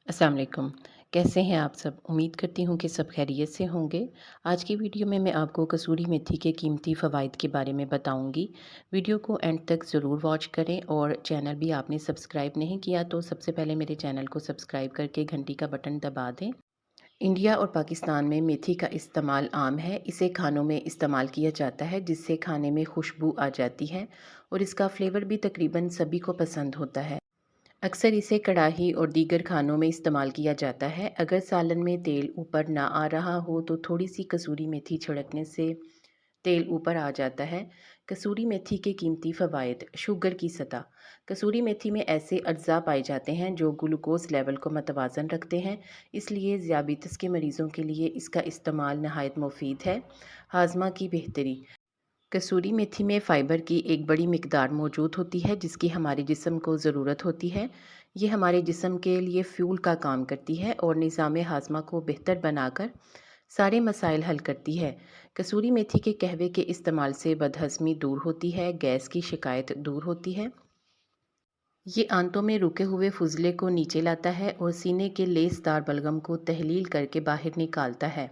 अस्सलाम वालेकुम। कैसे हैं आप सब? उम्मीद करती हूँ कि सब खैरियत से होंगे। आज की वीडियो में मैं आपको कसूरी मेथी के कीमती फ़वाइद के बारे में बताऊँगी। वीडियो को एंड तक ज़रूर वॉच करें और चैनल भी आपने सब्सक्राइब नहीं किया तो सबसे पहले मेरे चैनल को सब्सक्राइब करके घंटी का बटन दबा दें। इंडिया और पाकिस्तान में मेथी का इस्तेमाल आम है। इसे खानों में इस्तेमाल किया जाता है जिससे खाने में खुशबू आ जाती है और इसका फ्लेवर भी तकरीबन सभी को पसंद होता है। अक्सर इसे कढ़ाई और दीगर खानों में इस्तेमाल किया जाता है। अगर सालन में तेल ऊपर ना आ रहा हो तो थोड़ी सी कसूरी मेथी छिड़कने से तेल ऊपर आ जाता है। कसूरी मेथी के कीमती फ़वाइद। शुगर की सतह। कसूरी मेथी में ऐसे अज्जा पाए जाते हैं जो ग्लूकोज़ लेवल को मतवाज़न रखते हैं, इसलिए ज़ियाबितस के मरीज़ों के लिए इसका इस्तेमाल नहायत मुफीद है। हाजमा की बेहतरी। कसूरी मेथी में फ़ाइबर की एक बड़ी मिकदार मौजूद होती है जिसकी हमारे जिस्म को ज़रूरत होती है। ये हमारे जिस्म के लिए फ्यूल का काम करती है और निज़ाम हाज़मा को बेहतर बनाकर सारे मसाइल हल करती है। कसूरी मेथी के कहवे के इस्तेमाल से बदहज़मी दूर होती है, गैस की शिकायत दूर होती है। ये आंतों में रुके हुए फुजले को नीचे लाता है और सीने के लेसदार बलगम को तहलील करके बाहर निकालता है।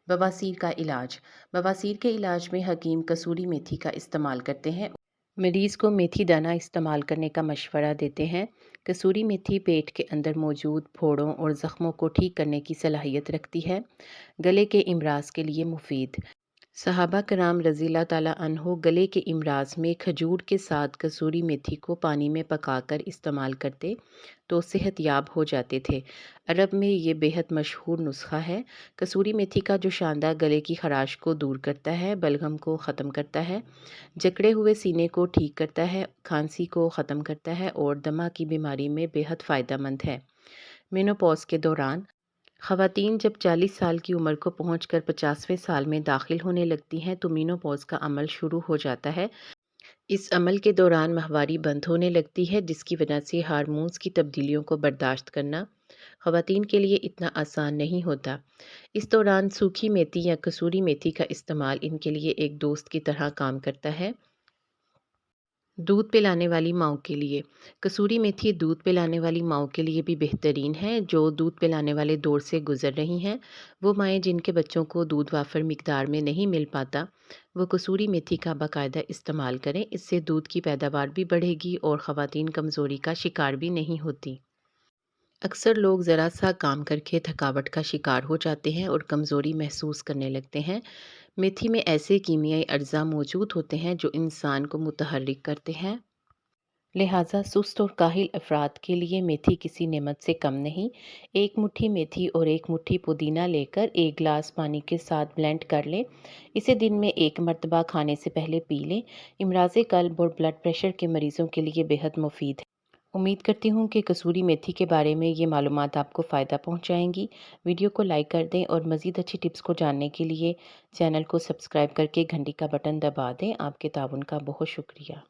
बवासीर का इलाज। बवासीर के इलाज में हकीम कसूरी मेथी का इस्तेमाल करते हैं। मरीज़ को मेथी दाना इस्तेमाल करने का मशवरा देते हैं। कसूरी मेथी पेट के अंदर मौजूद फोड़ों और ज़ख्मों को ठीक करने की सलाहियत रखती है। गले के इमराज के लिए मुफीद। सहाबा कराम रज़ियल्लाहु ताला अन्हो गले के इमराज में खजूर के साथ कसूरी मेथी को पानी में पकाकर इस्तेमाल करते तो सेहतयाब हो जाते थे। अरब में ये बेहद मशहूर नुस्खा है। कसूरी मेथी का जो शानदार गले की खराश को दूर करता है, बलगम को ख़त्म करता है, जकड़े हुए सीने को ठीक करता है, खांसी को ख़त्म करता है और दमा की बीमारी में बेहद फ़ायदेमंद है। मेनोपॉज़ के दौरान ख़वातीन जब 40 साल की उम्र को पहुंचकर 50वें साल में दाखिल होने लगती हैं तो मेनोपॉज़ का अमल शुरू हो जाता है। इस अमल के दौरान माहवारी बंद होने लगती है जिसकी वजह से हार्मोन्स की तब्दीलियों को बर्दाश्त करना ख़वातीन के लिए इतना आसान नहीं होता। इस दौरान सूखी मेथी या कसूरी मेथी का इस्तेमाल इनके लिए एक दोस्त की तरह काम करता है। दूध पिलाने वाली माँओं के लिए कसूरी मेथी दूध पिलाने वाली माँओं के लिए भी बेहतरीन है जो दूध पिलाने वाले दौर से गुजर रही हैं। वो माएँ जिनके बच्चों को दूध वाफर मिकदार में नहीं मिल पाता वो कसूरी मेथी का बाकायदा इस्तेमाल करें। इससे दूध की पैदावार भी बढ़ेगी और ख़वातीन कमज़ोरी का शिकार भी नहीं होती। अक्सर लोग ज़रा सा काम करके थकावट का शिकार हो जाते हैं और कमज़ोरी महसूस करने लगते हैं। मेथी में ऐसे कीमियाई अज्जा मौजूद होते हैं जो इंसान को मुतहर्रिक करते हैं, लिहाजा सुस्त और काहिल अफराद के लिए मेथी किसी नेमत से कम नहीं। एक मुट्ठी मेथी और एक मुट्ठी पुदीना लेकर एक गिलास पानी के साथ ब्लेंड कर लें। इसे दिन में एक मरतबा खाने से पहले पी लें। इमराज़ कल्ब और ब्लड प्रेशर के मरीज़ों के लिए बेहद मुफीद है। उम्मीद करती हूँ कि कसूरी मेथी के बारे में ये मालूमात आपको फ़ायदा पहुँचाएंगी। वीडियो को लाइक कर दें और मज़ीद अच्छी टिप्स को जानने के लिए चैनल को सब्सक्राइब करके घंटी का बटन दबा दें। आपके ताउन का बहुत शुक्रिया।